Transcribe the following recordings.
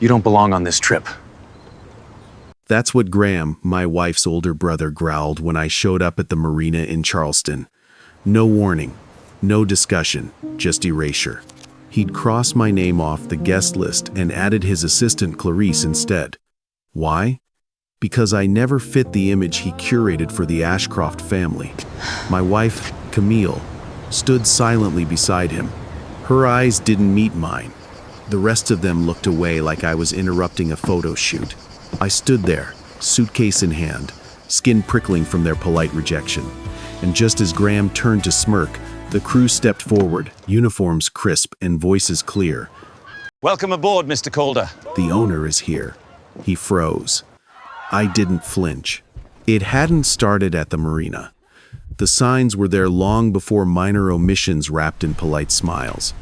You don't belong on this trip. That's what Graham, my wife's older brother, growled when I showed up at the marina in Charleston. No warning, no discussion, just erasure. He'd crossed my name off the guest list and added his assistant Clarice instead. Why? Because I never fit the image he curated for the Ashcroft family. My wife, Camille, stood silently beside him. Her eyes didn't meet mine. The rest of them looked away like I was interrupting a photo shoot. I stood there, suitcase in hand, skin prickling from their polite rejection. And just as Graham turned to smirk, the crew stepped forward, uniforms crisp and voices clear. Welcome aboard, Mr. Calder. The owner is here. He froze. I didn't flinch. It hadn't started at the marina. The signs were there long before minor omissions wrapped in polite smiles.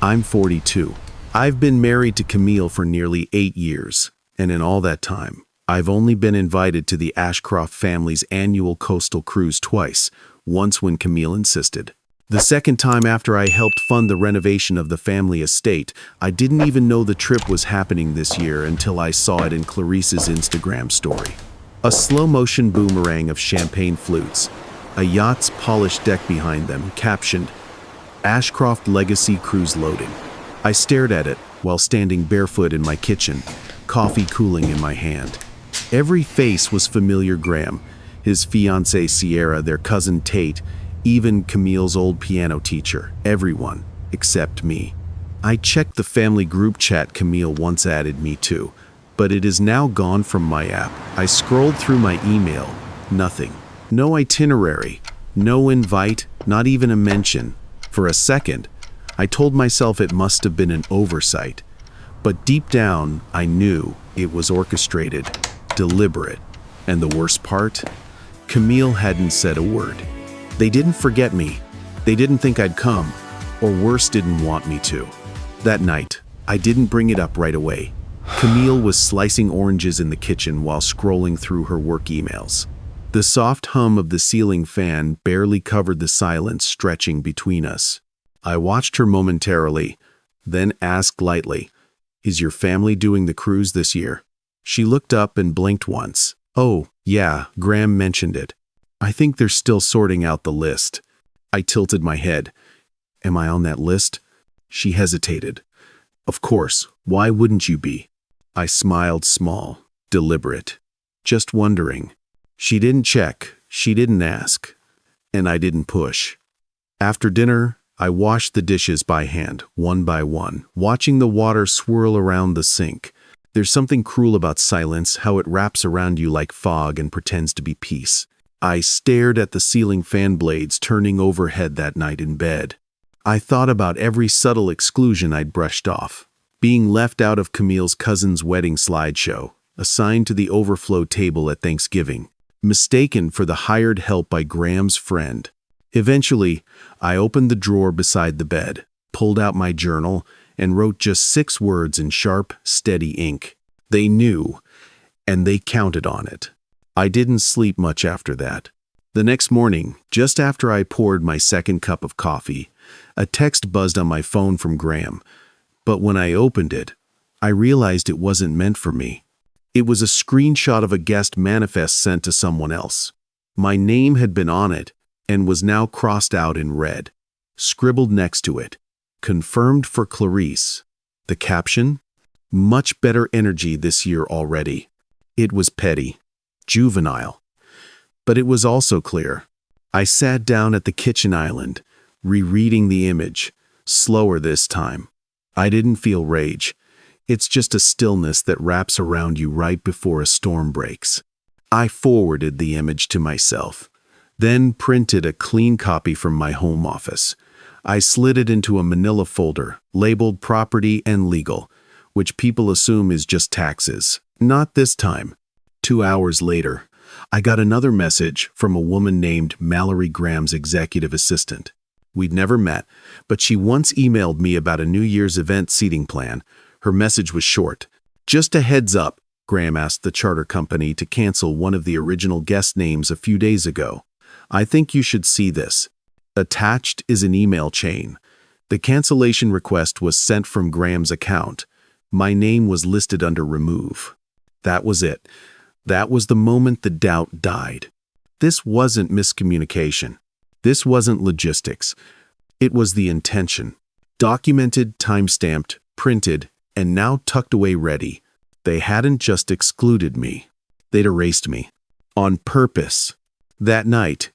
I'm 42. I've been married to Camille for nearly 8 years, and in all that time, I've only been invited to the Ashcroft family's annual coastal cruise twice, once when Camille insisted. The second time after I helped fund the renovation of the family estate. I didn't even know the trip was happening this year until I saw it in Clarice's Instagram story. A slow-motion boomerang of champagne flutes, a yacht's polished deck behind them, captioned, "Ashcroft Legacy Cruise Loading." I stared at it while standing barefoot in my kitchen, coffee cooling in my hand. Every face was familiar: Graham, his fiancée Sierra, their cousin Tate, even Camille's old piano teacher, everyone except me. I checked the family group chat Camille once added me to, but it is now gone from my app. I scrolled through my email. Nothing. No itinerary. No invite. Not even a mention. For a second, I told myself it must have been an oversight. But deep down, I knew it was orchestrated, deliberate. And the worst part? Camille hadn't said a word. They didn't forget me. They didn't think I'd come, or worse, didn't want me to. That night, I didn't bring it up right away. Camille was slicing oranges in the kitchen while scrolling through her work emails. The soft hum of the ceiling fan barely covered the silence stretching between us. I watched her momentarily, then asked lightly, "Is your family doing the cruise this year?" She looked up and blinked once. "Oh, yeah, Graham mentioned it. I think they're still sorting out the list." I tilted my head. "Am I on that list?" She hesitated. "Of course, why wouldn't you be?" I smiled small, deliberate, just wondering. She didn't check, she didn't ask, and I didn't push. After dinner, I washed the dishes by hand, one by one, watching the water swirl around the sink. There's something cruel about silence, how it wraps around you like fog and pretends to be peace. I stared at the ceiling fan blades turning overhead that night in bed. I thought about every subtle exclusion I'd brushed off. Being left out of Camille's cousin's wedding slideshow, assigned to the overflow table at Thanksgiving, mistaken for the hired help by Graham's friend. Eventually, I opened the drawer beside the bed, pulled out my journal, and wrote just 6 words in sharp, steady ink. They knew, and they counted on it. I didn't sleep much after that. The next morning, just after I poured my second cup of coffee, a text buzzed on my phone from Graham. But when I opened it, I realized it wasn't meant for me. It was a screenshot of a guest manifest sent to someone else. My name had been on it and was now crossed out in red. Scribbled next to it, "Confirmed for Clarice." The caption? "Much better energy this year already." It was petty, juvenile, but it was also clear. I sat down at the kitchen island, rereading the image, slower this time. I didn't feel rage. It's just a stillness that wraps around you right before a storm breaks. I forwarded the image to myself, then printed a clean copy from my home office. I slid it into a manila folder, labeled Property and Legal, which people assume is just taxes. Not this time. 2 hours later, I got another message from a woman named Mallory Graham's executive assistant. We'd never met, but she once emailed me about a New Year's event seating plan. Her message was short. "Just a heads up," Graham asked the charter company to cancel one of the original guest names a few days ago. "I think you should see this." Attached is an email chain. The cancellation request was sent from Graham's account. My name was listed under remove. That was it. That was the moment the doubt died. This wasn't miscommunication. This wasn't logistics. It was the intention. Documented, time-stamped, printed, and now tucked away ready. They hadn't just excluded me. They'd erased me. On purpose. That night,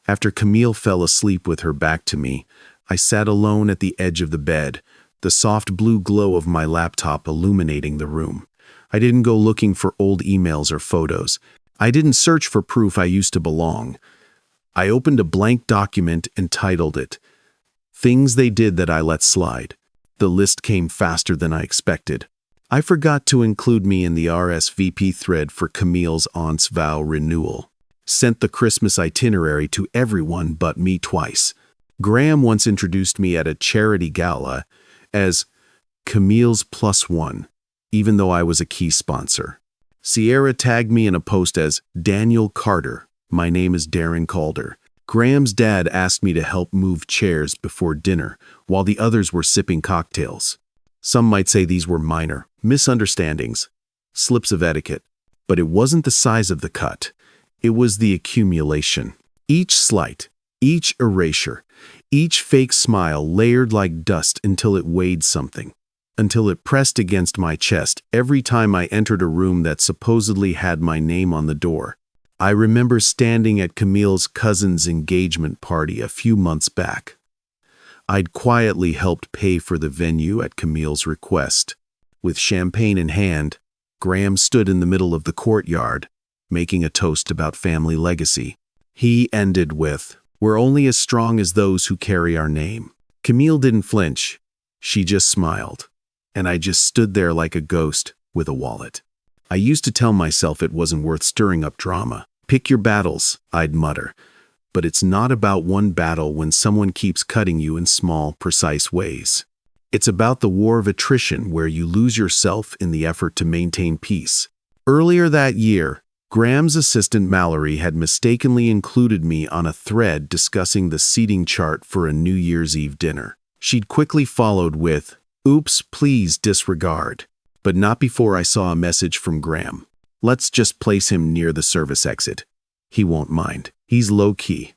after Camille fell asleep with her back to me, I sat alone at the edge of the bed, the soft blue glow of my laptop illuminating the room. I didn't go looking for old emails or photos. I didn't search for proof I used to belong. I opened a blank document and titled it, Things They Did That I Let Slide. The list came faster than I expected. I forgot to include me in the RSVP thread for Camille's aunt's vow renewal. Sent the Christmas itinerary to everyone but me twice. Graham once introduced me at a charity gala as Camille's +1, even though I was a key sponsor. Sierra tagged me in a post as Daniel Carter. My name is Darren Calder. Graham's dad asked me to help move chairs before dinner while the others were sipping cocktails. Some might say these were minor misunderstandings, slips of etiquette, but it wasn't the size of the cut. It was the accumulation. Each slight, each erasure, each fake smile layered like dust until it weighed something, until it pressed against my chest every time I entered a room that supposedly had my name on the door. I remember standing at Camille's cousin's engagement party a few months back. I'd quietly helped pay for the venue at Camille's request. With champagne in hand, Graham stood in the middle of the courtyard, making a toast about family legacy. He ended with, "We're only as strong as those who carry our name." Camille didn't flinch. She just smiled. And I just stood there like a ghost with a wallet. I used to tell myself it wasn't worth stirring up drama. Pick your battles, I'd mutter. But it's not about one battle when someone keeps cutting you in small, precise ways. It's about the war of attrition where you lose yourself in the effort to maintain peace. Earlier that year, Graham's assistant Mallory had mistakenly included me on a thread discussing the seating chart for a New Year's Eve dinner. She'd quickly followed with, "Oops, please disregard." But not before I saw a message from Graham. "Let's just place him near the service exit. He won't mind. He's low-key."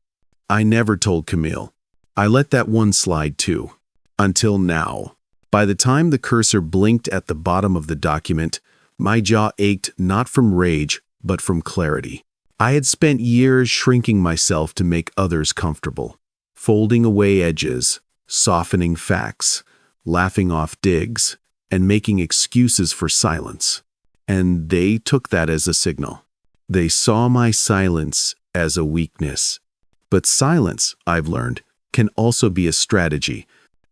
I never told Camille. I let that one slide too. Until now. By the time the cursor blinked at the bottom of the document, my jaw ached not from rage, but from clarity. I had spent years shrinking myself to make others comfortable, folding away edges, softening facts, laughing off digs, and making excuses for silence. And they took that as a signal. They saw my silence as a weakness. But silence, I've learned, can also be a strategy.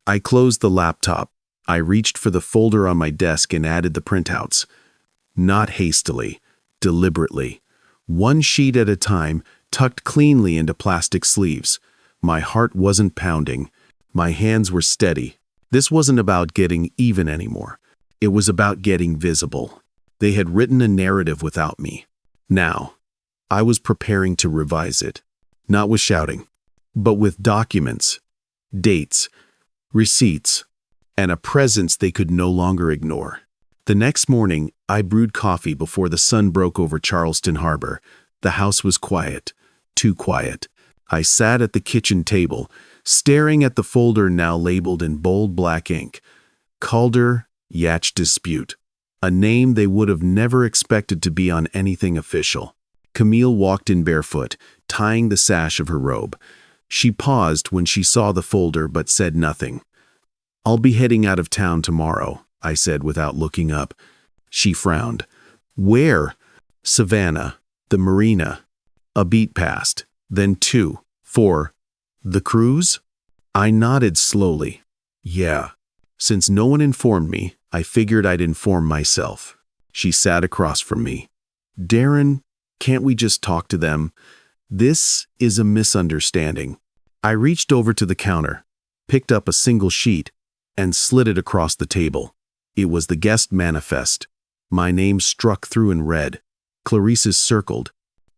I closed the laptop. I reached for the folder on my desk and added the printouts. Not hastily, deliberately. One sheet at a time, tucked cleanly into plastic sleeves. My heart wasn't pounding. My hands were steady. This wasn't about getting even anymore. It was about getting visible. They had written a narrative without me. Now, I was preparing to revise it. Not with shouting, but with documents, dates, receipts, and a presence they could no longer ignore. The next morning, I brewed coffee before the sun broke over Charleston Harbor. The house was quiet, too quiet. I sat at the kitchen table, staring at the folder now labeled in bold black ink. Calder, Yacht Dispute. A name they would have never expected to be on anything official. Camille walked in barefoot, tying the sash of her robe. She paused when she saw the folder but said nothing. "I'll be heading out of town tomorrow," I said without looking up. She frowned. "Where?" "Savannah, the marina." A beat passed, then two, four. "The cruise?" I nodded slowly. "Yeah." Since no one informed me, I figured I'd inform myself. She sat across from me. "Darren, can't we just talk to them? This is a misunderstanding." I reached over to the counter, picked up a single sheet, and slid it across the table. It was the guest manifest. My name struck through in red. Clarice's circled.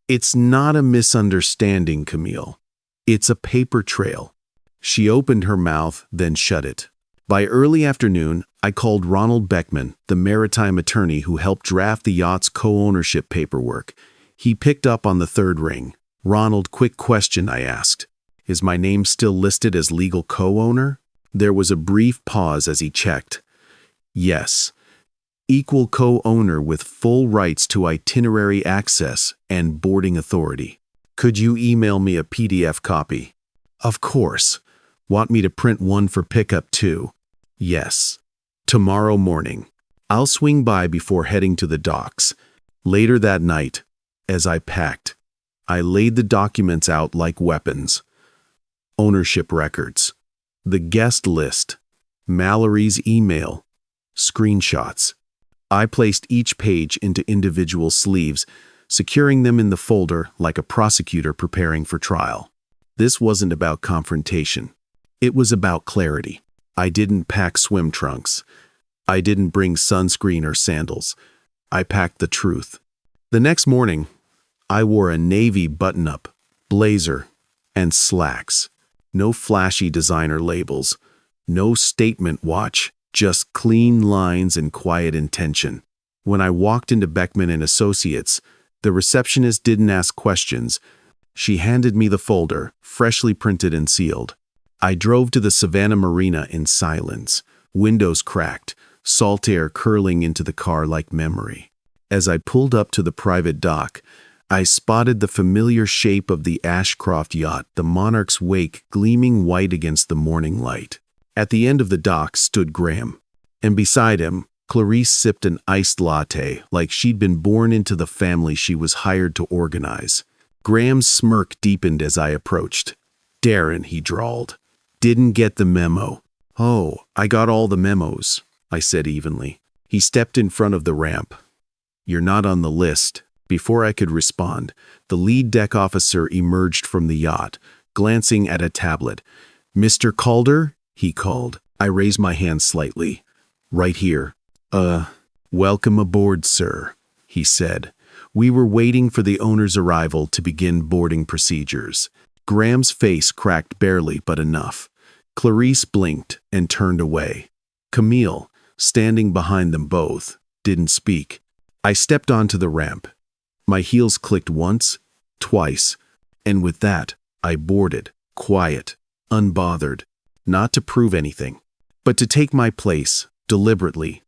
"It's not a misunderstanding, Camille. It's a paper trail." She opened her mouth, then shut it. By early afternoon, I called Ronald Beckman, the maritime attorney who helped draft the yacht's co-ownership paperwork. He picked up on the third ring. "Ronald, quick question," I asked. "Is my name still listed as legal co-owner?" There was a brief pause as he checked. "Yes. Equal co-owner with full rights to itinerary access and boarding authority. Could you email me a PDF copy?" "Of course. Want me to print one for pickup too?" "Yes. Tomorrow morning. I'll swing by before heading to the docks." Later that night, as I packed, I laid the documents out like weapons. Ownership records, the guest list, Mallory's email, screenshots. I placed each page into individual sleeves, securing them in the folder like a prosecutor preparing for trial. This wasn't about confrontation. It was about clarity. I didn't pack swim trunks. I didn't bring sunscreen or sandals. I packed the truth. The next morning, I wore a navy button-up, blazer, and slacks. No flashy designer labels. No statement watch. Just clean lines and quiet intention. When I walked into Beckman and Associates, the receptionist didn't ask questions. She handed me the folder, freshly printed and sealed. I drove to the Savannah Marina in silence, windows cracked, salt air curling into the car like memory. As I pulled up to the private dock, I spotted the familiar shape of the Ashcroft yacht, the Monarch's wake gleaming white against the morning light. At the end of the dock stood Graham, and beside him, Clarice sipped an iced latte like she'd been born into the family she was hired to organize. Graham's smirk deepened as I approached. "Darren," he drawled. "Didn't get the memo." "Oh, I got all the memos," I said evenly. He stepped in front of the ramp. "You're not on the list." Before I could respond, the lead deck officer emerged from the yacht, glancing at a tablet. "Mr. Calder?" he called. I raised my hand slightly. "Right here." Welcome aboard, sir," he said. We were waiting for the owner's arrival to begin boarding procedures. Graham's face cracked barely, but enough. Clarice blinked and turned away. Camille, standing behind them both, didn't speak. I stepped onto the ramp. My heels clicked once, twice, and with that, I boarded, quiet, unbothered, not to prove anything, but to take my place, deliberately,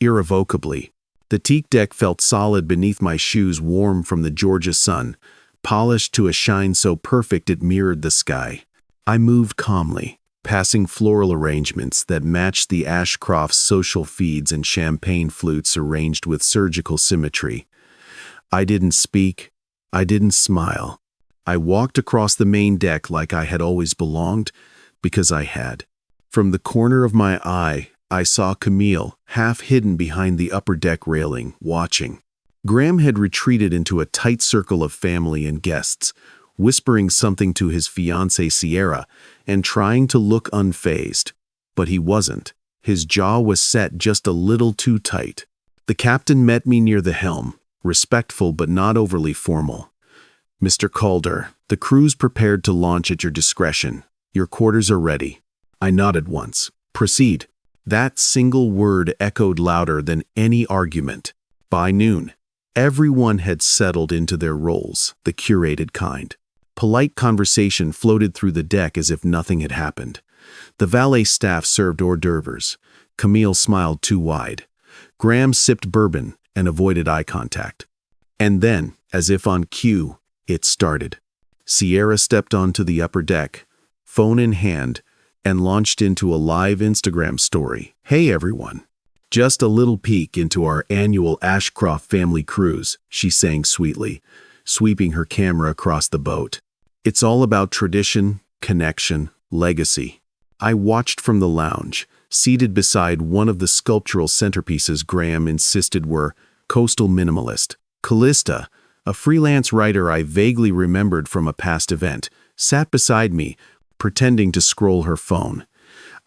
irrevocably. The teak deck felt solid beneath my shoes, warm from the Georgia sun, polished to a shine so perfect it mirrored the sky. I moved calmly, passing floral arrangements that matched the Ashcroft's social feeds and champagne flutes arranged with surgical symmetry. I didn't speak. I didn't smile. I walked across the main deck like I had always belonged, because I had. From the corner of my eye, I saw Camille, half hidden behind the upper deck railing, watching. Graham had retreated into a tight circle of family and guests, whispering something to his fiancée Sierra and trying to look unfazed. But he wasn't. His jaw was set just a little too tight. The captain met me near the helm, respectful but not overly formal. "Mr. Calder, the crew's prepared to launch at your discretion. Your quarters are ready." I nodded once. "Proceed." That single word echoed louder than any argument. By noon, everyone had settled into their roles, the curated kind. Polite conversation floated through the deck as if nothing had happened. The valet staff served hors d'oeuvres. Camille smiled too wide. Graham sipped bourbon and avoided eye contact. And then, as if on cue, it started. Sierra stepped onto the upper deck, phone in hand, and launched into a live Instagram story. "Hey everyone. Just a little peek into our annual Ashcroft family cruise," she sang sweetly, sweeping her camera across the boat. "It's all about tradition, connection, legacy." I watched from the lounge, seated beside one of the sculptural centerpieces Graham insisted were coastal minimalist. Callista, a freelance writer I vaguely remembered from a past event, sat beside me, pretending to scroll her phone.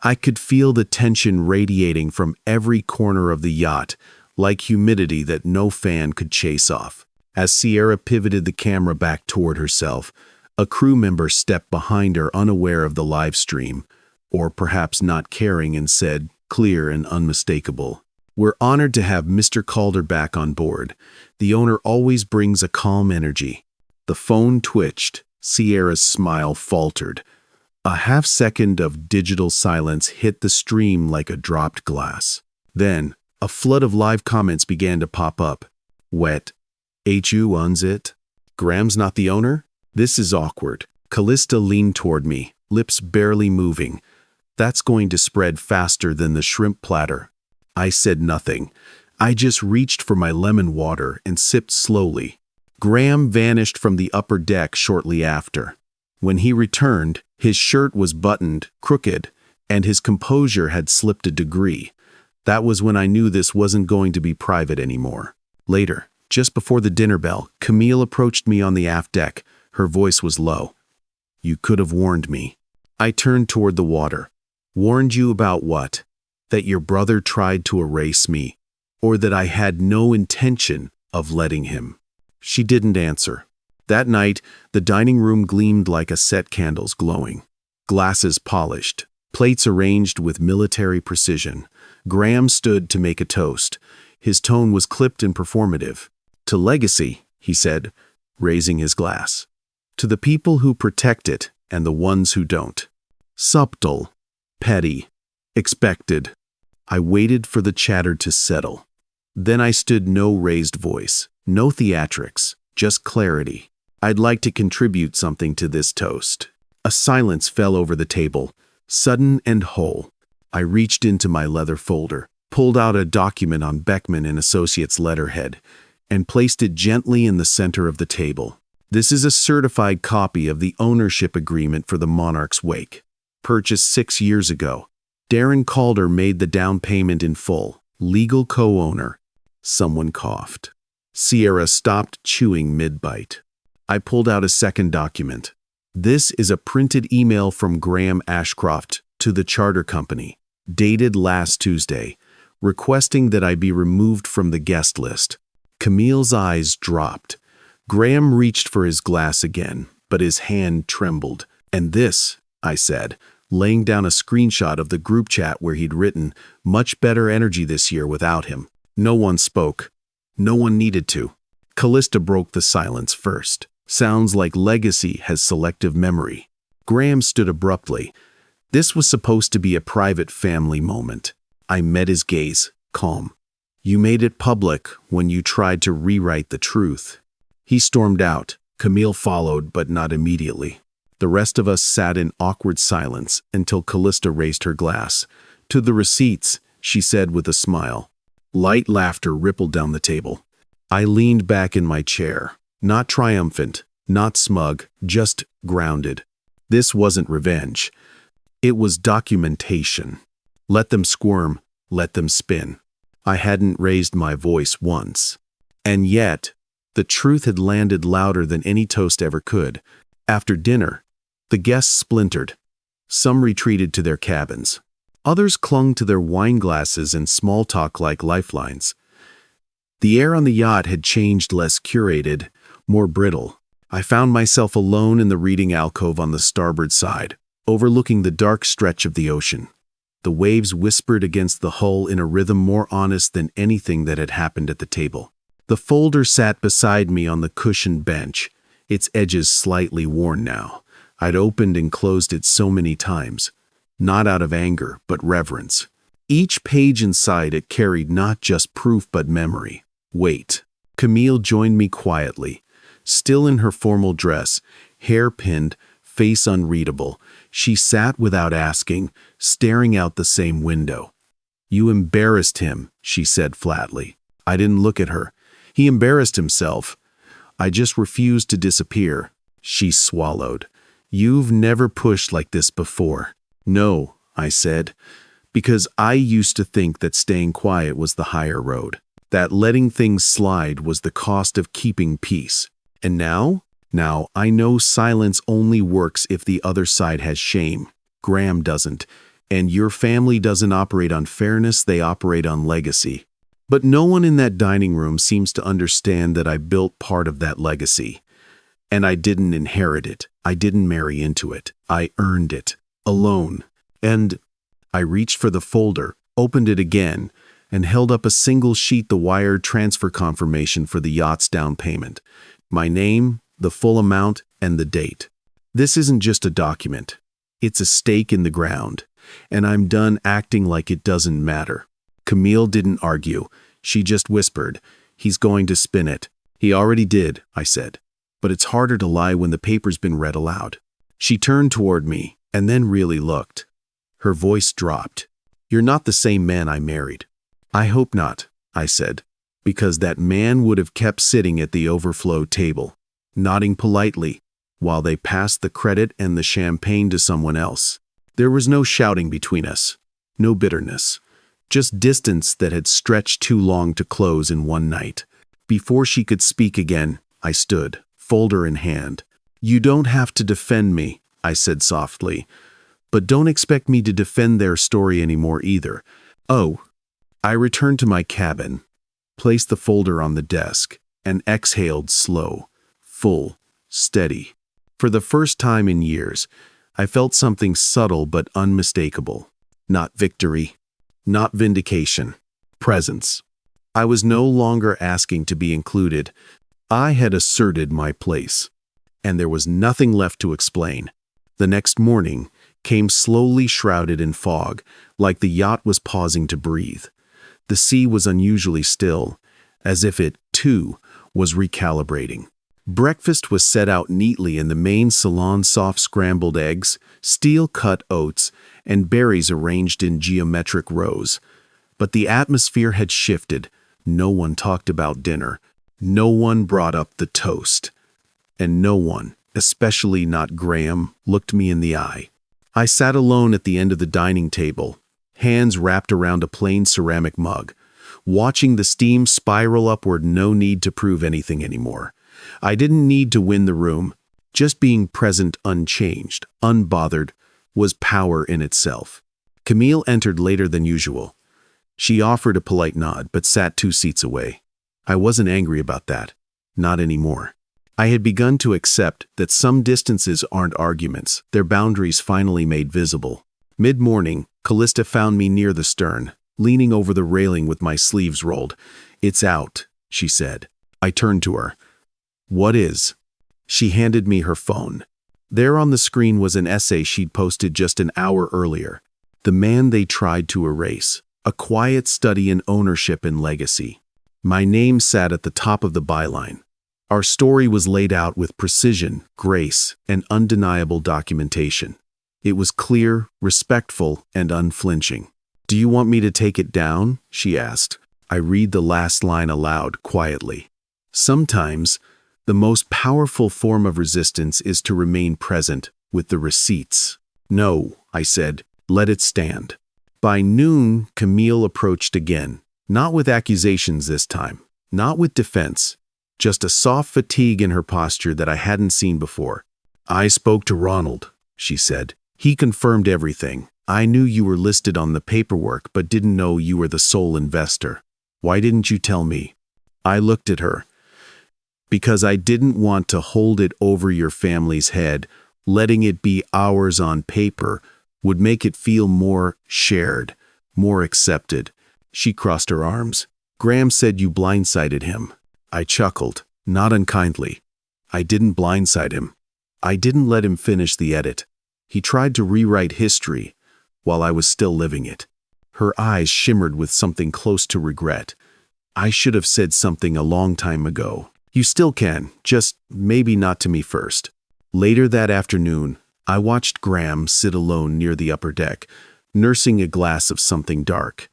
I could feel the tension radiating from every corner of the yacht, like humidity that no fan could chase off. As Sierra pivoted the camera back toward herself, a crew member stepped behind her, unaware of the live stream. or perhaps not caring, and said, clear and unmistakable, "We're honored to have Mr. Calder back on board. The owner always brings a calm energy." The phone twitched. Sierra's smile faltered. A half-second of digital silence hit the stream like a dropped glass. Then, a flood of live comments began to pop up. Wet. HU owns it. Graham's not the owner? This is awkward. Callista leaned toward me, lips barely moving. That's going to spread faster than the shrimp platter. I said nothing. I just reached for my lemon water and sipped slowly. Graham vanished from the upper deck shortly after. When he returned, his shirt was buttoned, crooked, and his composure had slipped a degree. That was when I knew this wasn't going to be private anymore. Later, just before the dinner bell, Camille approached me on the aft deck. Her voice was low. "You could have warned me." I turned toward the water. "Warned you about what? That your brother tried to erase me, or that I had no intention of letting him?" She didn't answer. That night, the dining room gleamed like a set candles glowing. Glasses polished, plates arranged with military precision. Graham stood to make a toast. His tone was clipped and performative. "To legacy," he said, raising his glass. "To the people who protect it and the ones who don't." Subtle, petty, expected. I waited for the chatter to settle. Then I stood, no raised voice, no theatrics, just clarity. "I'd like to contribute something to this toast." A silence fell over the table, sudden and whole. I reached into my leather folder, pulled out a document on Beckman and Associates letterhead, and placed it gently in the center of the table. This is a certified copy of the ownership agreement for the Monarch's wake. Purchased 6 years ago. Darren Calder made the down payment in full. Legal co-owner. Someone coughed. Sierra stopped chewing mid-bite. I pulled out a second document. This is a printed email from Graham Ashcroft to the charter company, dated last Tuesday, requesting that I be removed from the guest list. Camille's eyes dropped. Graham reached for his glass again, but his hand trembled. "And this," I said, laying down a screenshot of the group chat where he'd written, "Much better energy this year without him." No one spoke. No one needed to. Callista broke the silence first. "Sounds like legacy has selective memory." Graham stood abruptly. This was supposed to be a private family moment. I met his gaze, calm. "You made it public when you tried to rewrite the truth." He stormed out. Camille followed, but not immediately. The rest of us sat in awkward silence until Callista raised her glass. "To the receipts," she said with a smile. Light laughter rippled down the table. I leaned back in my chair. Not triumphant, not smug, just grounded. This wasn't revenge. It was documentation. Let them squirm, let them spin. I hadn't raised my voice once. And yet, the truth had landed louder than any toast ever could. After dinner, the guests splintered. Some retreated to their cabins. Others clung to their wine glasses and small talk like lifelines. The air on the yacht had changed, less curated, more brittle. I found myself alone in the reading alcove on the starboard side, overlooking the dark stretch of the ocean. The waves whispered against the hull in a rhythm more honest than anything that had happened at the table. The folder sat beside me on the cushioned bench, its edges slightly worn now. I'd opened and closed it so many times, not out of anger, but reverence. Each page inside it carried not just proof but memory. Wait. Camille joined me quietly, still in her formal dress, hair pinned, face unreadable. She sat without asking, staring out the same window. "You embarrassed him," she said flatly. I didn't look at her. "He embarrassed himself. I just refused to disappear." She swallowed. "You've never pushed like this before." "No," I said, "because I used to think that staying quiet was the higher road, that letting things slide was the cost of keeping peace. And now I know silence only works if the other side has shame. Graham doesn't, and your family doesn't operate on fairness, they operate on legacy." But no one in that dining room seems to understand that I built part of that legacy. And I didn't inherit it. I didn't marry into it. I earned it. Alone. And I reached for the folder, opened it again, and held up a single sheet, the wired transfer confirmation for the yacht's down payment. My name, the full amount, and the date. This isn't just a document. It's a stake in the ground, and I'm done acting like it doesn't matter. Camille didn't argue. She just whispered, "He's going to spin it." "He already did," I said. "But it's harder to lie when the paper's been read aloud." She turned toward me, and then really looked. Her voice dropped. "You're not the same man I married." "I hope not," I said, because that man would have kept sitting at the overflow table, nodding politely, while they passed the credit and the champagne to someone else. There was no shouting between us, no bitterness, just distance that had stretched too long to close in one night. Before she could speak again, I stood, folder in hand. "You don't have to defend me," I said softly, "but don't expect me to defend their story anymore either." "Oh." I returned to my cabin, placed the folder on the desk, and exhaled slow, full, steady. For the first time in years, I felt something subtle but unmistakable. Not victory, not vindication, presence. I was no longer asking to be included. I had asserted my place, and there was nothing left to explain. The next morning came slowly, shrouded in fog, like the yacht was pausing to breathe. The sea was unusually still, as if it, too, was recalibrating. Breakfast was set out neatly in the main salon: soft scrambled eggs, steel-cut oats, and berries arranged in geometric rows. But the atmosphere had shifted. No one talked about dinner. No one brought up the toast. And no one, especially not Graham, looked me in the eye. I sat alone at the end of the dining table, hands wrapped around a plain ceramic mug, watching the steam spiral upward. No need to prove anything anymore. I didn't need to win the room. Just being present, unchanged, unbothered, was power in itself. Camille entered later than usual. She offered a polite nod, but sat 2 seats away. I wasn't angry about that. Not anymore. I had begun to accept that some distances aren't arguments, their boundaries finally made visible. Mid-morning, Callista found me near the stern, leaning over the railing with my sleeves rolled. "It's out," she said. I turned to her. "What is?" She handed me her phone. There on the screen was an essay she'd posted just an hour earlier. The man they tried to erase. A quiet study in ownership and legacy. My name sat at the top of the byline. Our story was laid out with precision, grace, and undeniable documentation. It was clear, respectful, and unflinching. "Do you want me to take it down?" she asked. I read the last line aloud, quietly. Sometimes, the most powerful form of resistance is to remain present with the receipts. "No," I said, "let it stand." By noon, Camille approached again, not with accusations this time, not with defense, just a soft fatigue in her posture that I hadn't seen before. "I spoke to Ronald," she said. "He confirmed everything. I knew you were listed on the paperwork, but didn't know you were the sole investor. Why didn't you tell me?" I looked at her. "Because I didn't want to hold it over your family's head. Letting it be ours on paper would make it feel more shared, more accepted." She crossed her arms. "Graham said you blindsided him." I chuckled, not unkindly. I didn't blindside him. I didn't let him finish the edit. He tried to rewrite history while I was still living it. Her eyes shimmered with something close to regret. "I should have said something a long time ago." "You still can, just maybe not to me first." Later that afternoon, I watched Graham sit alone near the upper deck, nursing a glass of something dark.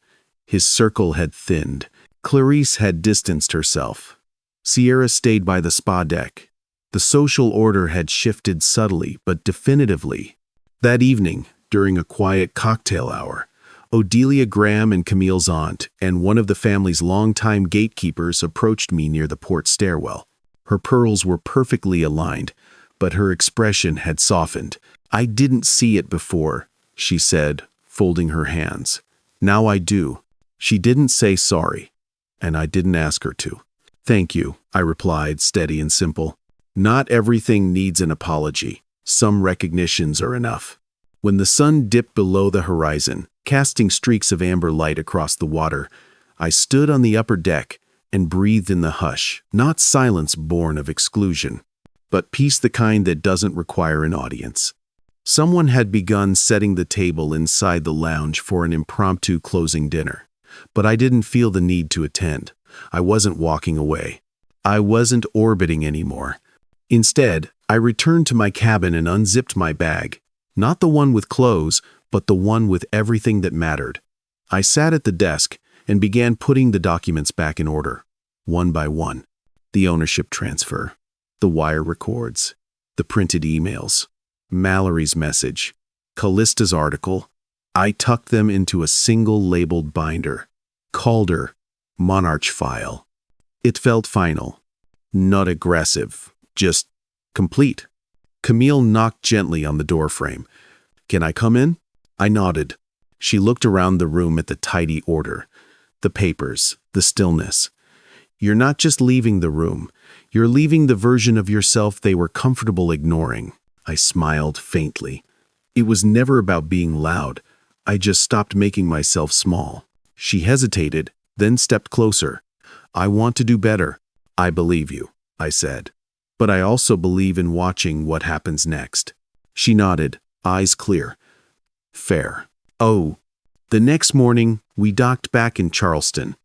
His circle had thinned. Clarice had distanced herself. Sierra stayed by the spa deck. The social order had shifted subtly but definitively. That evening, during a quiet cocktail hour, Odelia Graham and Camille's aunt and one of the family's longtime gatekeepers approached me near the port stairwell. Her pearls were perfectly aligned, but her expression had softened. "I didn't see it before," she said, folding her hands. "Now I do." She didn't say sorry, and I didn't ask her to. "Thank you," I replied, steady and simple. "Not everything needs an apology. Some recognitions are enough." When the sun dipped below the horizon, casting streaks of amber light across the water, I stood on the upper deck and breathed in the hush, not silence born of exclusion, but peace the kind that doesn't require an audience. Someone had begun setting the table inside the lounge for an impromptu closing dinner, but I didn't feel the need to attend. I wasn't walking away. I wasn't orbiting anymore. Instead, I returned to my cabin and unzipped my bag, not the one with clothes, but the one with everything that mattered. I sat at the desk and began putting the documents back in order, one by one. The ownership transfer, the wire records, the printed emails, Mallory's message, Callista's article. I tucked them into a single labeled binder, Calder, Monarch file. It felt final, not aggressive, just complete. Camille knocked gently on the doorframe. "Can I come in?" I nodded. She looked around the room at the tidy order, the papers, the stillness. "You're not just leaving the room. You're leaving the version of yourself they were comfortable ignoring." I smiled faintly. It was never about being loud. I just stopped making myself small. She hesitated, then stepped closer. "I want to do better." "I believe you," I said. "But I also believe in watching what happens next." She nodded, eyes clear. "Fair." Oh. The next morning, we docked back in Charleston.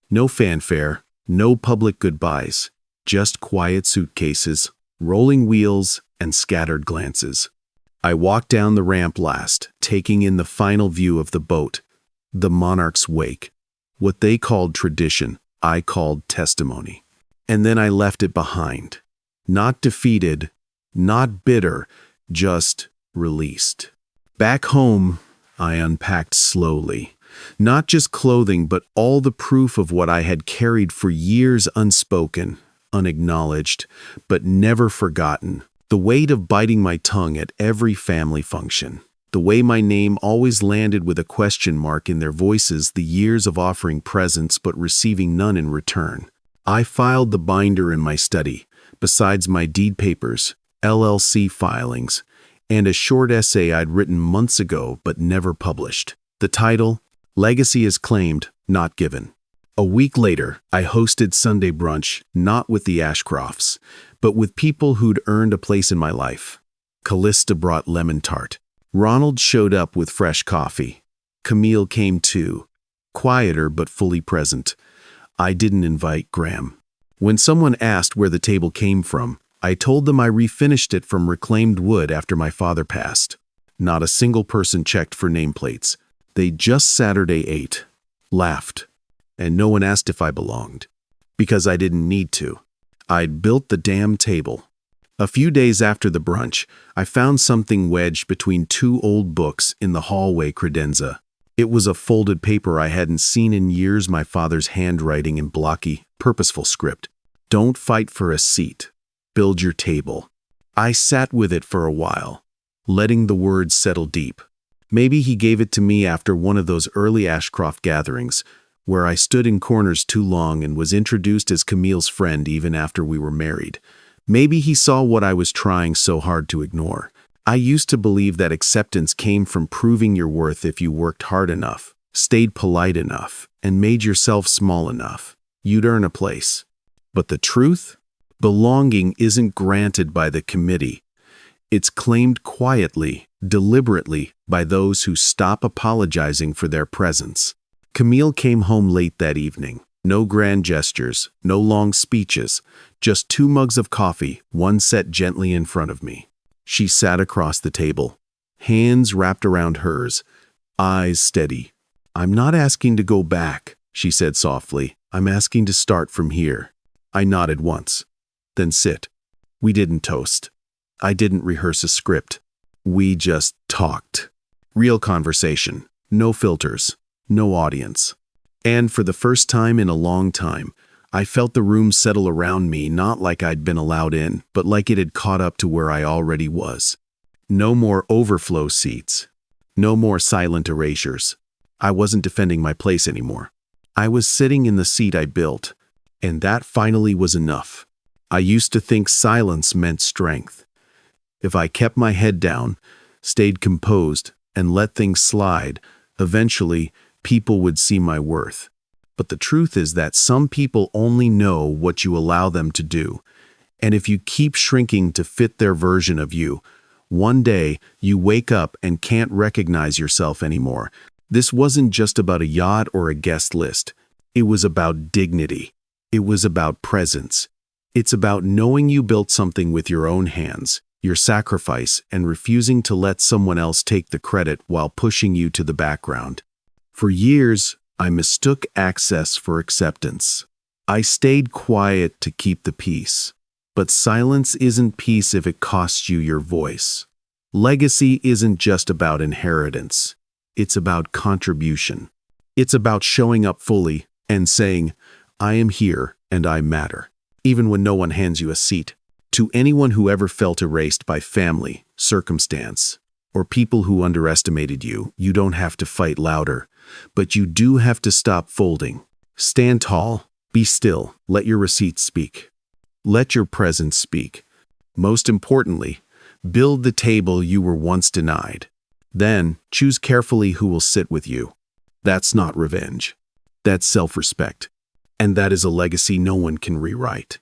No fanfare, no public goodbyes, just quiet suitcases, rolling wheels, and scattered glances. I walked down the ramp last, taking in the final view of the boat, the Monarch's wake. What they called tradition, I called testimony. And then I left it behind. Not defeated, not bitter, just released. Back home, I unpacked slowly. Not just clothing, but all the proof of what I had carried for years unspoken, unacknowledged, but never forgotten. The weight of biting my tongue at every family function. The way my name always landed with a question mark in their voices, the years of offering presents but receiving none in return. I filed the binder in my study, besides my deed papers, LLC filings, and a short essay I'd written months ago but never published. The title, Legacy is Claimed, Not Given. A week later, I hosted Sunday brunch, not with the Ashcrofts, but with people who'd earned a place in my life. Callista brought lemon tart. Ronald showed up with fresh coffee. Camille came too, quieter but fully present. I didn't invite Graham. When someone asked where the table came from, I told them I refinished it from reclaimed wood after my father passed. Not a single person checked for nameplates. They just Saturday ate, laughed, and no one asked if I belonged. Because I didn't need to. I'd built the damn table. A few days after the brunch, I found something wedged between two old books in the hallway credenza. It was a folded paper I hadn't seen in years, my father's handwriting in blocky, purposeful script. "Don't fight for a seat. Build your table." I sat with it for a while, letting the words settle deep. Maybe he gave it to me after one of those early Ashcroft gatherings, where I stood in corners too long and was introduced as Camille's friend even after we were married. Maybe he saw what I was trying so hard to ignore. I used to believe that acceptance came from proving your worth if you worked hard enough, stayed polite enough, and made yourself small enough. You'd earn a place. But the truth? Belonging isn't granted by the committee. It's claimed quietly, deliberately, by those who stop apologizing for their presence. Camille came home late that evening. No grand gestures, no long speeches, just 2 mugs of coffee, one set gently in front of me. She sat across the table, hands wrapped around hers, eyes steady. "I'm not asking to go back," she said softly. "I'm asking to start from here." I nodded once. "Then sit." We didn't toast. I didn't rehearse a script. We just talked. Real conversation, no filters, no audience. And for the first time in a long time, I felt the room settle around me, not like I'd been allowed in, but like it had caught up to where I already was. No more overflow seats. No more silent erasures. I wasn't defending my place anymore. I was sitting in the seat I built, and that finally was enough. I used to think silence meant strength. If I kept my head down, stayed composed, and let things slide, eventually, people would see my worth. But the truth is that some people only know what you allow them to do. And if you keep shrinking to fit their version of you, one day you wake up and can't recognize yourself anymore. This wasn't just about a yacht or a guest list. It was about dignity. It was about presence. It's about knowing you built something with your own hands, your sacrifice, and refusing to let someone else take the credit while pushing you to the background. For years, I mistook access for acceptance. I stayed quiet to keep the peace. But silence isn't peace if it costs you your voice. Legacy isn't just about inheritance. It's about contribution. It's about showing up fully and saying, I am here and I matter, even when no one hands you a seat. To anyone who ever felt erased by family, circumstance, or people who underestimated you, you don't have to fight louder, but you do have to stop folding. Stand tall, be still, let your receipts speak. Let your presence speak. Most importantly, build the table you were once denied. Then, choose carefully who will sit with you. That's not revenge. That's self-respect. And that is a legacy no one can rewrite.